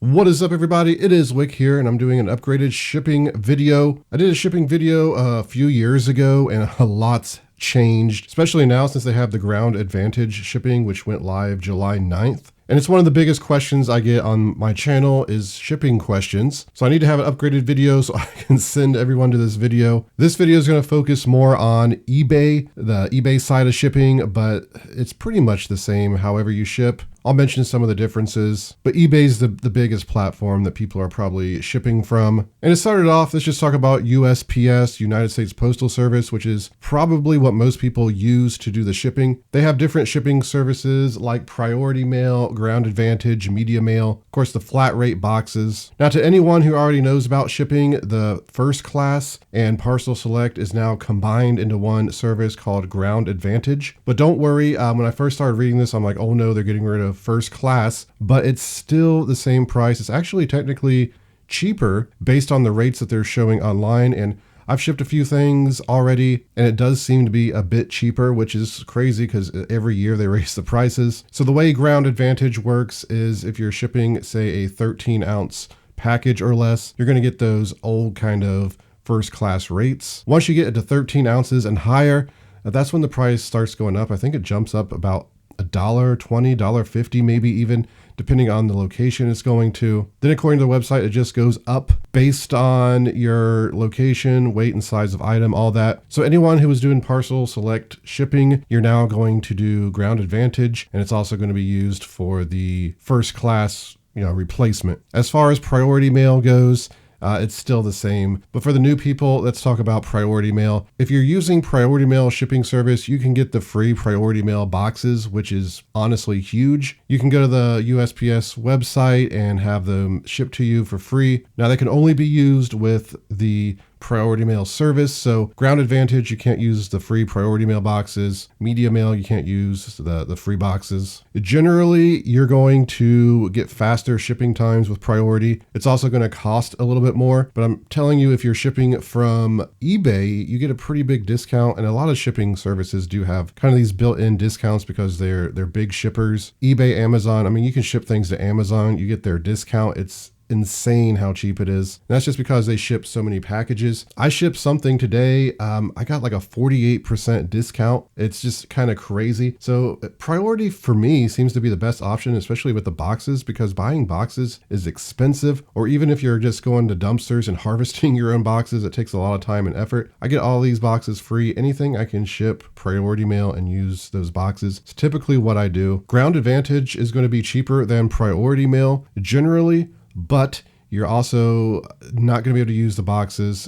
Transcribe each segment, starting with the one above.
What is up, everybody? It is Wick here, and I'm doing an upgraded shipping video. I did a shipping video a few years ago, and a lot's changed, especially now since they have the Ground Advantage shipping, which went live July 9th. And it's one of the biggest questions I get on my channel is shipping questions. So I need to have an upgraded video so I can send everyone to this video. This video is going to focus more on eBay, the eBay side of shipping, but it's pretty much the same however you ship. I'll mention some of the differences, but eBay's the biggest platform that people are probably shipping from. And to start it off, let's just talk about USPS, United States Postal Service, which is probably what most people use to do the shipping. They have different shipping services like Priority Mail, Ground Advantage, Media Mail, of course the flat rate boxes. Now, to anyone who already knows about shipping, the First Class and Parcel Select is now combined into one service called Ground Advantage. But don't worry, when I first started reading this, I'm like, oh no, they're getting rid of First Class, but it's still the same price. It's actually technically cheaper based on the rates that they're showing online. And I've shipped a few things already, and it does seem to be a bit cheaper, which is crazy because every year they raise the prices. So the way Ground Advantage works is if you're shipping, say, a 13-ounce package or less, you're going to get those old kind of First Class rates. Once you get it to 13 ounces and higher, that's when the price starts going up. I think it jumps up about $1.20, $1.50, maybe even, depending on the location it's going to. Then according to the website, it just goes up based on your location, weight and size of item, all that. So anyone who was doing Parcel Select shipping, you're now going to do Ground Advantage, and it's also going to be used for the First Class, replacement. As far as Priority Mail goes, it's still the same. But for the new people, let's talk about Priority Mail. If you're using Priority Mail shipping service, you can get the free Priority Mail boxes, which is honestly huge. You can go to the USPS website and have them shipped to you for free. Now, they can only be used with the Priority Mail service. So Ground Advantage, you can't use the free Priority Mail boxes. Media Mail, you can't use the free boxes. Generally, you're going to get faster shipping times with Priority. It's also going to cost a little bit more, but I'm telling you, if you're shipping from eBay, you get a pretty big discount, and a lot of shipping services do have kind of these built-in discounts because they're big shippers. eBay, Amazon, you can ship things to Amazon, you get their discount. It's insane how cheap it is. And that's just because they ship so many packages. I shipped something today. I got like a 48% discount. It's just kind of crazy. So Priority for me seems to be the best option, especially with the boxes, because buying boxes is expensive. Or even if you're just going to dumpsters and harvesting your own boxes, it takes a lot of time and effort. I get all these boxes free. Anything I can ship Priority Mail and use those boxes. It's typically what I do. Ground Advantage is going to be cheaper than Priority Mail generally, but you're also not going to be able to use the boxes.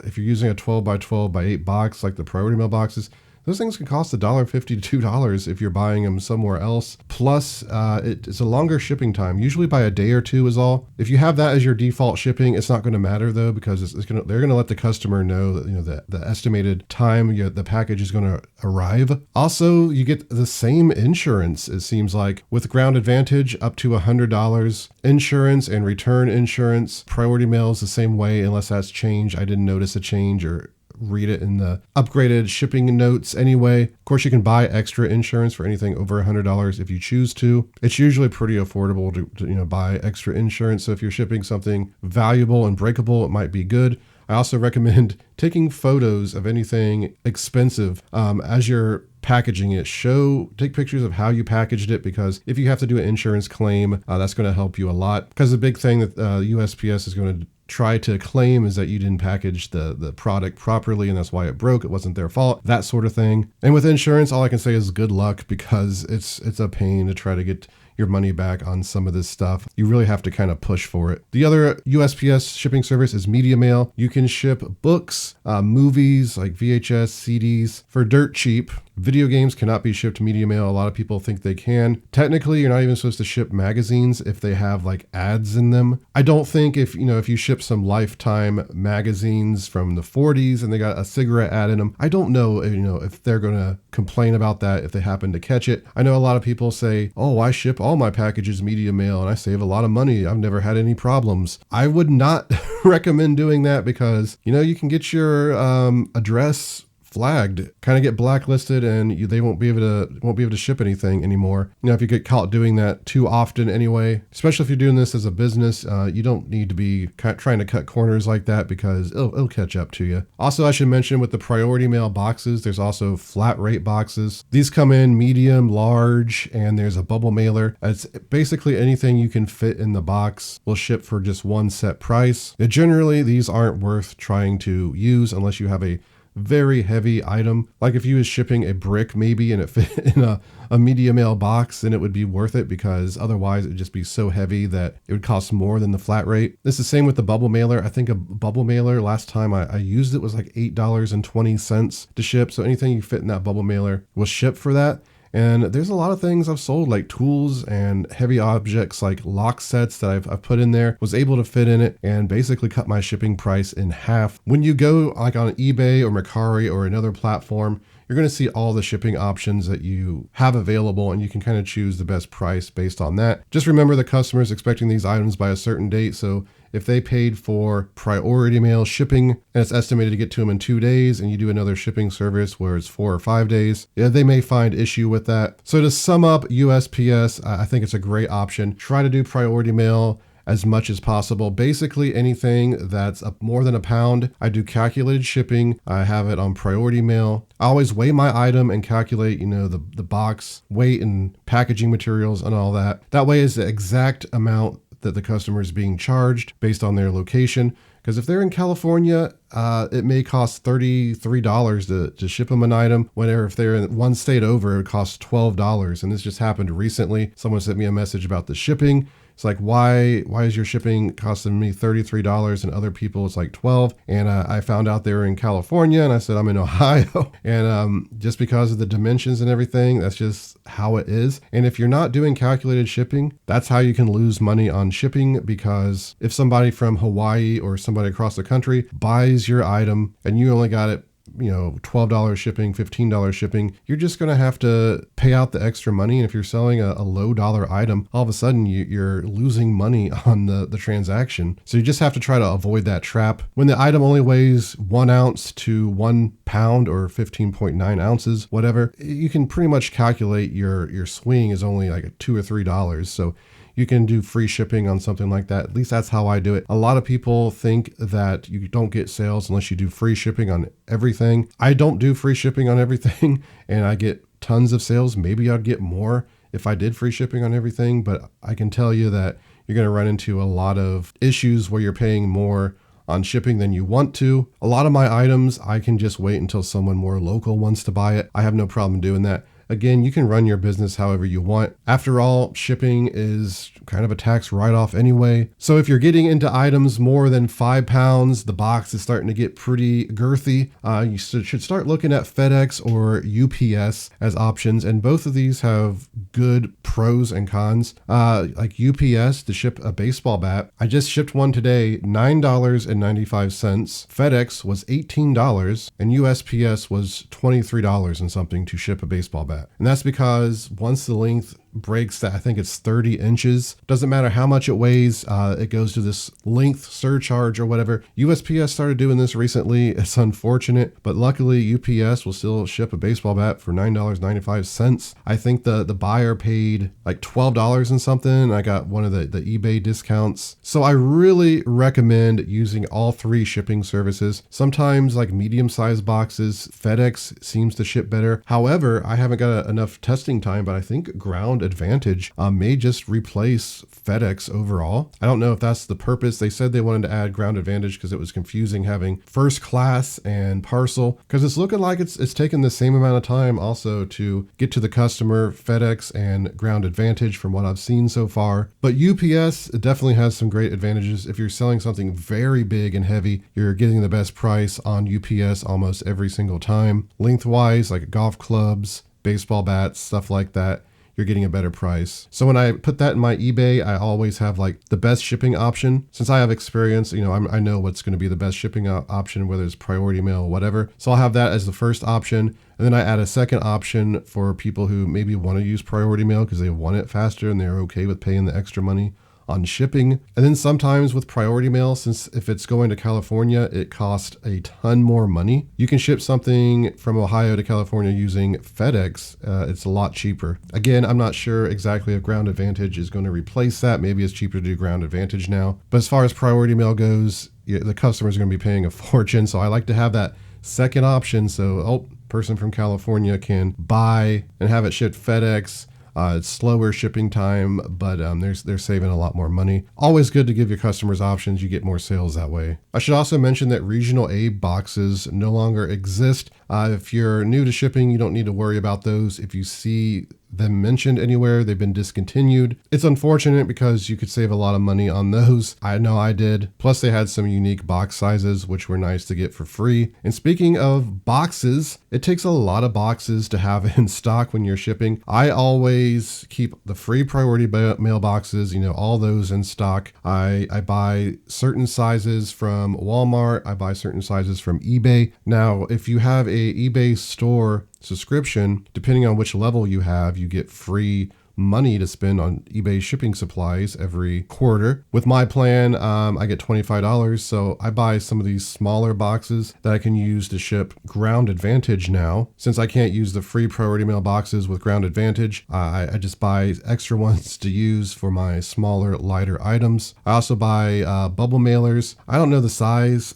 If you're using a 12 by 12 by 8 box like the Priority Mail boxes, those things can cost $1.50 to $2 if you're buying them somewhere else. Plus, it's a longer shipping time, usually by a day or two is all. If you have that as your default shipping, it's not going to matter though, because they're going to let the customer know that the estimated time the package is going to arrive. Also, you get the same insurance, it seems like, with Ground Advantage, up to $100 insurance and return insurance. Priority Mail is the same way, unless that's changed. I didn't notice a change or read it in the upgraded shipping notes anyway. Of course, you can buy extra insurance for anything over $100 if you choose to. It's usually pretty affordable to buy extra insurance. So if you're shipping something valuable and breakable, it might be good. I also recommend taking photos of anything expensive as you're packaging it. Take pictures of how you packaged it, because if you have to do an insurance claim, that's going to help you a lot. Because the big thing that USPS is going to try to claim is that you didn't package the product properly, and that's why it broke. It wasn't their fault, that sort of thing. And with insurance, all I can say is good luck, because it's a pain to try to get your money back on some of this stuff. You really have to kind of push for it. The other USPS shipping service is Media Mail. You can ship books, movies like VHS, CDs for dirt cheap. Video games cannot be shipped media mail. A lot of people think they can. Technically, you're not even supposed to ship magazines if they have like ads in them. I don't think if you ship some Lifetime magazines from the 40s and they got a cigarette ad in them, I don't know, if they're going to complain about that if they happen to catch it. I know a lot of people say, oh, I ship all my packages media mail and I save a lot of money. I've never had any problems. I would not recommend doing that because, you can get your address flagged, kind of get blacklisted, and they won't be able to ship anything anymore. If you get caught doing that too often anyway, especially if you're doing this as a business, you don't need to be trying to cut corners like that, because it'll catch up to you. Also, I should mention, with the priority mail boxes, there's also flat rate boxes. These come in medium, large, and there's a bubble mailer. It's basically anything you can fit in the box will ship for just one set price. Generally, these aren't worth trying to use unless you have a very heavy item. Like if you was shipping a brick maybe and it fit in a media mail box, then it would be worth it, because otherwise it would just be so heavy that it would cost more than the flat rate. This is the same with the bubble mailer. I think a bubble mailer, last time I used it, was like $8.20 to ship. So anything you fit in that bubble mailer will ship for that. And there's a lot of things I've sold, like tools and heavy objects like lock sets that I've put in there, was able to fit in it and basically cut my shipping price in half. When you go like on eBay or Mercari or another platform, you're going to see all the shipping options that you have available, and you can kind of choose the best price based on that. Just remember, the customer is expecting these items by a certain date. So if they paid for priority mail shipping and it's estimated to get to them in 2 days, and you do another shipping service where it's 4 or 5 days, they may find issue with that. So to sum up, USPS, I think it's a great option. Try to do priority mail as much as possible. Basically anything that's more than a pound, I do calculated shipping. I have it on priority mail. I always weigh my item and calculate, the box weight and packaging materials and all that. That way is the exact amount that the customer is being charged based on their location. Because if they're in California, it may cost $33 to ship them an item. Whenever if they're in one state over, it would cost $12. And this just happened recently. Someone sent me a message about the shipping. It's like, why is your shipping costing me $33 and other people it's like $12? And I found out they were in California, and I said, I'm in Ohio. And just because of the dimensions and everything, that's just how it is. And if you're not doing calculated shipping, that's how you can lose money on shipping, because if somebody from Hawaii or somebody across the country buys your item and you only got it, $12 shipping, $15 shipping, you're just going to have to pay out the extra money. And if you're selling a low dollar item, all of a sudden you're losing money on the transaction. So you just have to try to avoid that trap. When the item only weighs 1 ounce to 1 pound or 15.9 ounces, whatever, you can pretty much calculate your swing is only like $2 or $3. So you can do free shipping on something like that. At least that's how I do it. A lot of people think that you don't get sales unless you do free shipping on everything. I don't do free shipping on everything, and I get tons of sales. Maybe I'd get more if I did free shipping on everything, but I can tell you that you're going to run into a lot of issues where you're paying more on shipping than you want to. A lot of my items, I can just wait until someone more local wants to buy it. I have no problem doing that. Again, you can run your business however you want. After all, shipping is kind of a tax write-off anyway. So if you're getting into items more than 5 pounds, the box is starting to get pretty girthy. You should start looking at FedEx or UPS as options. And both of these have good pros and cons. Like UPS to ship a baseball bat. I just shipped one today, $9.95. FedEx was $18 and USPS was $23 and something to ship a baseball bat. And that's because once the length breaks that, I think it's 30 inches, doesn't matter how much it weighs, it goes to this length surcharge or whatever. USPS started doing this recently. It's unfortunate, but luckily UPS will still ship a baseball bat for $9.95. I think the buyer paid like $12 and something. I got one of the eBay discounts. So I really recommend using all 3 shipping services. Sometimes like medium-sized boxes, FedEx seems to ship better. However, I haven't got enough testing time, but I think Ground Advantage may just replace FedEx overall. I don't know if that's the purpose. They said they wanted to add Ground Advantage because it was confusing having first class and parcel, because it's looking like it's taken the same amount of time also to get to the customer, FedEx and Ground Advantage from what I've seen so far. But UPS definitely has some great advantages. If you're selling something very big and heavy, you're getting the best price on UPS almost every single time. Lengthwise, like golf clubs, baseball bats, stuff like that, you're getting a better price. So when I put that in my eBay, I always have like the best shipping option. Since I have experience, I know what's going to be the best shipping option, whether it's priority mail or whatever. So I'll have that as the first option. And then I add a second option for people who maybe want to use priority mail because they want it faster and they're okay with paying the extra money on shipping. And then sometimes with priority mail, since if it's going to California, it costs a ton more money. You can ship something from Ohio to California using FedEx. It's a lot cheaper. Again, I'm not sure exactly if Ground Advantage is going to replace that. Maybe it's cheaper to do Ground Advantage now. But as far as priority mail goes, the customers are going to be paying a fortune. So I like to have that second option. So, person from California can buy and have it shipped FedEx. It's slower shipping time, but they're saving a lot more money. Always good to give your customers options. You get more sales that way. I should also mention that regional A boxes no longer exist. If you're new to shipping, you don't need to worry about those. If you see them mentioned anywhere, they've been discontinued. It's unfortunate because you could save a lot of money on those. I know I did. Plus they had some unique box sizes, which were nice to get for free. And speaking of boxes, it takes a lot of boxes to have in stock when you're shipping. I always keep the free priority mail boxes, all those in stock. I buy certain sizes from Walmart. I buy certain sizes from eBay. Now, if you have a eBay store subscription, depending on which level you have, you get free money to spend on eBay shipping supplies every quarter. With my plan, I get $25. So I buy some of these smaller boxes that I can use to ship Ground Advantage now. Since I can't use the free priority mail boxes with Ground Advantage, I just buy extra ones to use for my smaller, lighter items. I also buy bubble mailers. I don't know the size.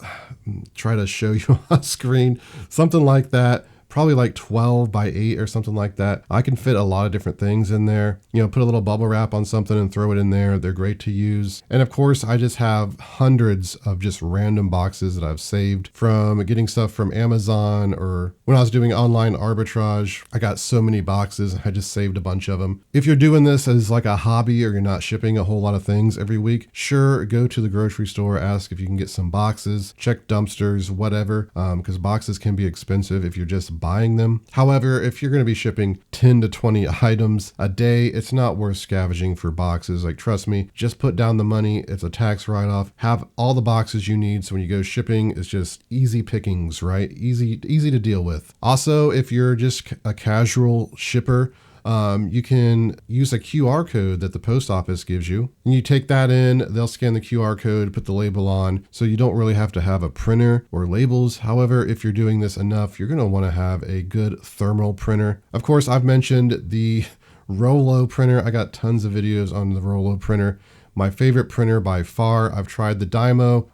Try to show you on screen. Something like that. Probably like 12 by 8 or something like that. I can fit a lot of different things in there. Put a little bubble wrap on something and throw it in there. They're great to use. And of course, I just have hundreds of just random boxes that I've saved from getting stuff from Amazon, or when I was doing online arbitrage, I got so many boxes. I just saved a bunch of them. If you're doing this as like a hobby or you're not shipping a whole lot of things every week, sure, go to the grocery store, ask if you can get some boxes, check dumpsters, whatever, because boxes can be expensive if you're just buying them. However, if you're going to be shipping 10 to 20 items a day, it's not worth scavenging for boxes. Like, trust me, just put down the money. It's a tax write-off. Have all the boxes you need. So when you go shipping, it's just easy pickings, right? Easy to deal with. Also, if you're just a casual shipper, you can use a QR code that the post office gives you. And you take that in, they'll scan the QR code, put the label on, so you don't really have to have a printer or labels. However, if you're doing this enough, you're going to want to have a good thermal printer. Of course, I've mentioned the Rollo printer. I got tons of videos on the Rollo printer. My favorite printer by far. I've tried the Dymo.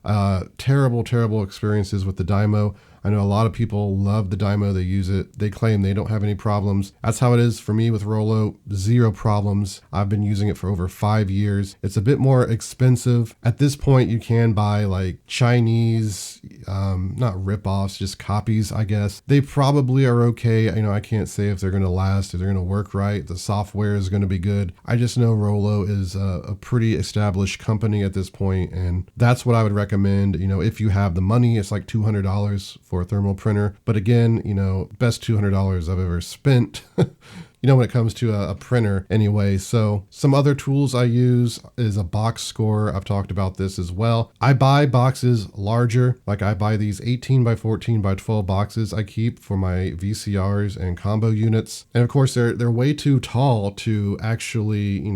Terrible experiences with the Dymo. I know a lot of people love the Dymo. They use it. They claim they don't have any problems. That's how it is for me with Rollo. 0 problems. I've been using it for over 5 years. It's a bit more expensive. At this point, you can buy like Chinese, not rip-offs, just copies, I guess. They probably are okay. I can't say if they're going to last, if they're going to work right. The software is going to be good. I just know Rollo is a pretty established company at this point, and that's what I would recommend. If you have the money, it's like $200 for a thermal printer. But again, best $200 I've ever spent. When it comes to a printer anyway. So some other tools I use is a box scorer. I've talked about this as well. I buy boxes larger. Like I buy these 18 by 14 by 12 boxes I keep for my VCRs and combo units. And of course they're way too tall to actually,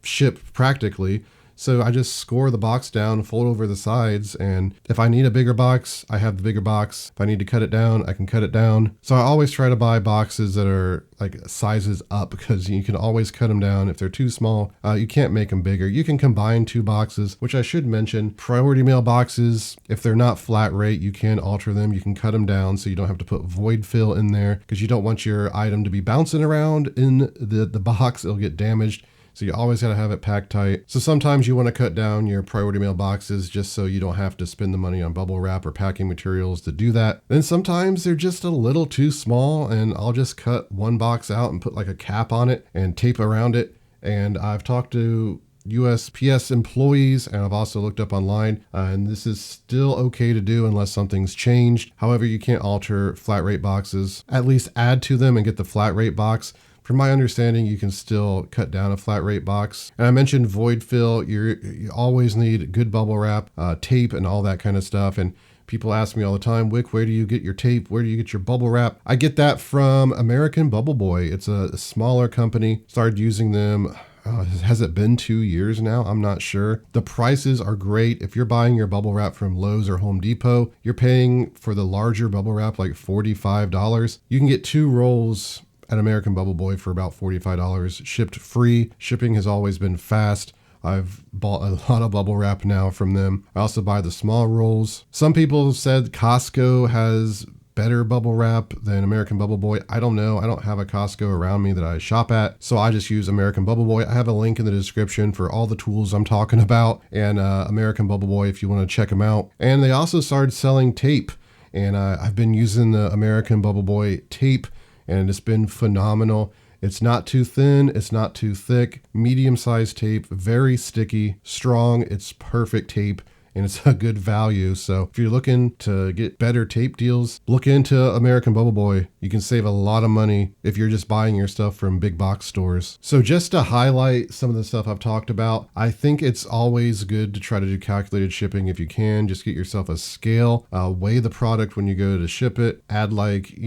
ship practically. So I just score the box down, fold over the sides, and if I need a bigger box, I have the bigger box. If I need to cut it down, I can cut it down. So I always try to buy boxes that are like sizes up, because you can always cut them down. If they're too small, you can't make them bigger. You can combine 2 boxes, which I should mention. Priority mail boxes, if they're not flat rate, you can alter them. You can cut them down so you don't have to put void fill in there, because you don't want your item to be bouncing around in the box. It'll get damaged. So you always got to have it packed tight. So sometimes you want to cut down your priority mail boxes just so you don't have to spend the money on bubble wrap or packing materials to do that. Then sometimes they're just a little too small, and I'll just cut one box out and put like a cap on it and tape around it. And I've talked to USPS employees, and I've also looked up online, and this is still okay to do unless something's changed. However, you can't alter flat rate boxes. At least add to them and get the flat rate box. From my understanding, you can still cut down a flat rate box. And I mentioned void fill. You always need good bubble wrap, tape, and all that kind of stuff. And people ask me all the time, Wick, where do you get your tape? Where do you get your bubble wrap? I get that from American Bubble Boy. It's a smaller company. Started using them, has it been 2 years now? I'm not sure. The prices are great. If you're buying your bubble wrap from Lowe's or Home Depot, you're paying for the larger bubble wrap like $45. You can get 2 rolls at American Bubble Boy for about $45, shipped free. Shipping has always been fast. I've bought a lot of bubble wrap now from them. I also buy the small rolls. Some people have said Costco has better bubble wrap than American Bubble Boy. I don't know. I don't have a Costco around me that I shop at, so I just use American Bubble Boy. I have a link in the description for all the tools I'm talking about, and American Bubble Boy if you want to check them out. And they also started selling tape, and I've been using the American Bubble Boy tape, and it's been phenomenal. It's not too thin, it's not too thick, medium-sized tape, very sticky, strong. It's perfect tape, and it's a good value. So if you're looking to get better tape deals, look into American Bubble Boy. You can save a lot of money if you're just buying your stuff from big box stores. So just to highlight some of the stuff I've talked about, I think it's always good to try to do calculated shipping if you can. Just get yourself a scale, weigh the product when you go to ship it, add like,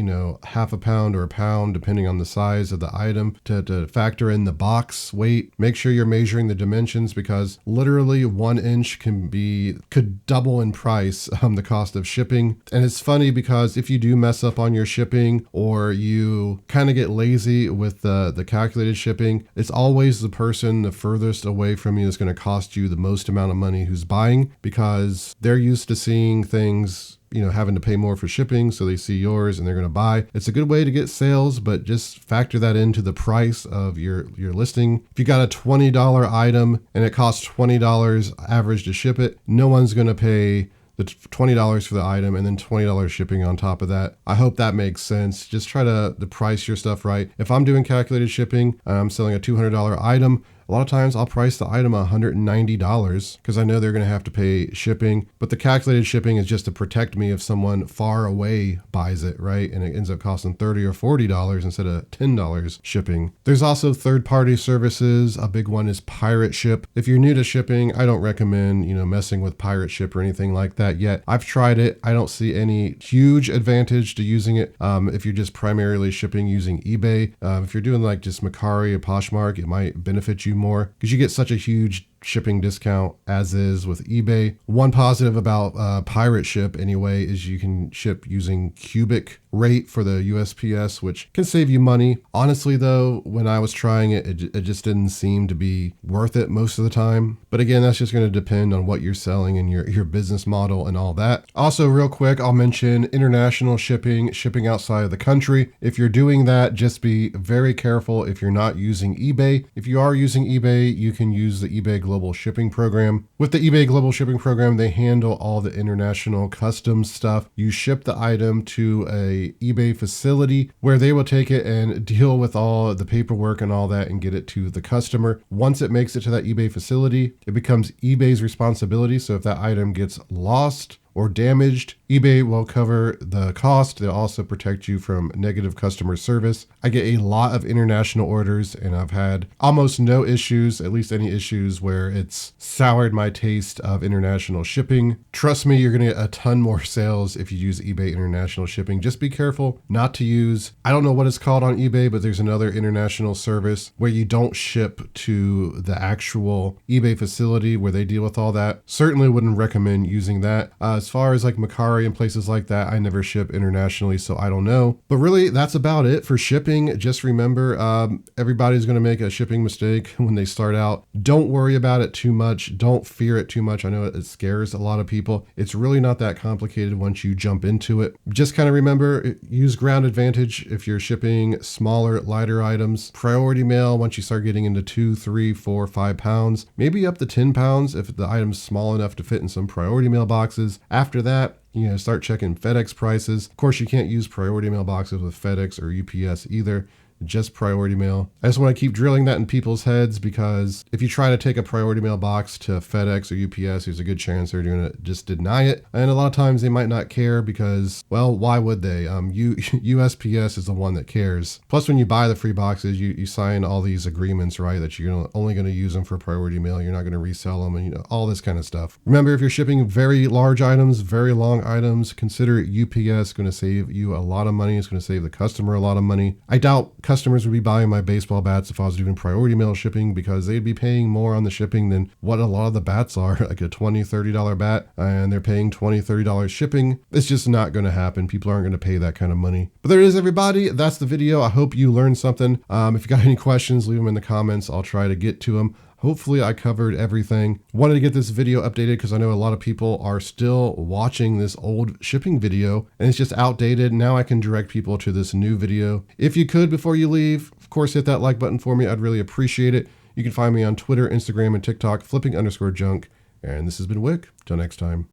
half a pound or a pound, depending on the size of the item, to factor in the box weight. Make sure you're measuring the dimensions, because literally 1 inch could double in price the cost of shipping. And it's funny because if you do mess up on your shipping, or you kind of get lazy with the calculated shipping, it's always the person the furthest away from you that's going to cost you the most amount of money who's buying, because they're used to seeing things, having to pay more for shipping, so they see yours and they're going to buy. It's a good way to get sales, but just factor that into the price of your listing. If you got a $20 item and it costs $20 average to ship it, no one's going to pay the $20 for the item and then $20 shipping on top of that. I hope that makes sense. Just try to price your stuff right. If I'm doing calculated shipping, I'm selling a $200 item, a lot of times I'll price the item $190 because I know they're going to have to pay shipping. But the calculated shipping is just to protect me if someone far away buys it, right? And it ends up costing $30 or $40 instead of $10 shipping. There's also third-party services. A big one is Pirate Ship. If you're new to shipping, I don't recommend, messing with Pirate Ship or anything like that yet. I've tried it. I don't see any huge advantage to using it if you're just primarily shipping using eBay. If you're doing like just Mercari or Poshmark, it might benefit you more because you get such a huge shipping discount as is with eBay. One positive about Pirate Ship anyway is you can ship using cubic rate for the USPS, which can save you money. Honestly though, when I was trying it just didn't seem to be worth it most of the time. But again, that's just going to depend on what you're selling and your business model and all that. Also, real quick, I'll mention international shipping outside of the country. If you're doing that, just be very careful if you're not using eBay. If you are using eBay, you can use the eBay Global Shipping Program. With the eBay Global Shipping Program, they handle all the international customs stuff. You ship the item to a eBay facility where they will take it and deal with all the paperwork and all that and get it to the customer. Once it makes it to that eBay facility, it becomes eBay's responsibility. So if that item gets lost or damaged, eBay will cover the cost. They'll also protect you from negative customer service. I get a lot of international orders and I've had almost no issues, at least any issues where it's soured my taste of international shipping. Trust me, you're gonna get a ton more sales if you use eBay international shipping. Just be careful not to use, I don't know what it's called on eBay, but there's another international service where you don't ship to the actual eBay facility where they deal with all that. Certainly wouldn't recommend using that. As far as like Mercari and places like that, I never ship internationally, so I don't know. But really, that's about it for shipping. Just remember, everybody's going to make a shipping mistake when they start out. Don't worry about it too much. Don't fear it too much. I know it scares a lot of people. It's really not that complicated once you jump into it. Just kind of remember, use ground advantage if you're shipping smaller, lighter items. Priority mail once you start getting into 2, 3, 4, 5 pounds, maybe up to 10 pounds if the item's small enough to fit in some priority mail boxes. After that, start checking FedEx prices. Of course, you can't use priority mail boxes with FedEx or UPS either. Just priority mail. I just want to keep drilling that in people's heads because if you try to take a priority mail box to FedEx or UPS, there's a good chance they're going to just deny it. And a lot of times they might not care because, well, why would they? USPS is the one that cares. Plus, when you buy the free boxes, you sign all these agreements, right? That you're only going to use them for priority mail. You're not going to resell them and all this kind of stuff. Remember, if you're shipping very large items, very long items, consider UPS going to save you a lot of money. It's going to save the customer a lot of money. I doubt customers would be buying my baseball bats if I was doing priority mail shipping, because they'd be paying more on the shipping than what a lot of the bats are, like a $20, $30 bat, and they're paying $20, $30 shipping. It's just not going to happen. People aren't going to pay that kind of money. But there it is, everybody. That's the video. I hope you learned something. If you got any questions, leave them in the comments. I'll try to get to them. Hopefully I covered everything. Wanted to get this video updated because I know a lot of people are still watching this old shipping video and it's just outdated. Now I can direct people to this new video. If you could, before you leave, of course, hit that like button for me. I'd really appreciate it. You can find me on Twitter, Instagram, and TikTok, flipping_junk. And this has been Wick. Till next time.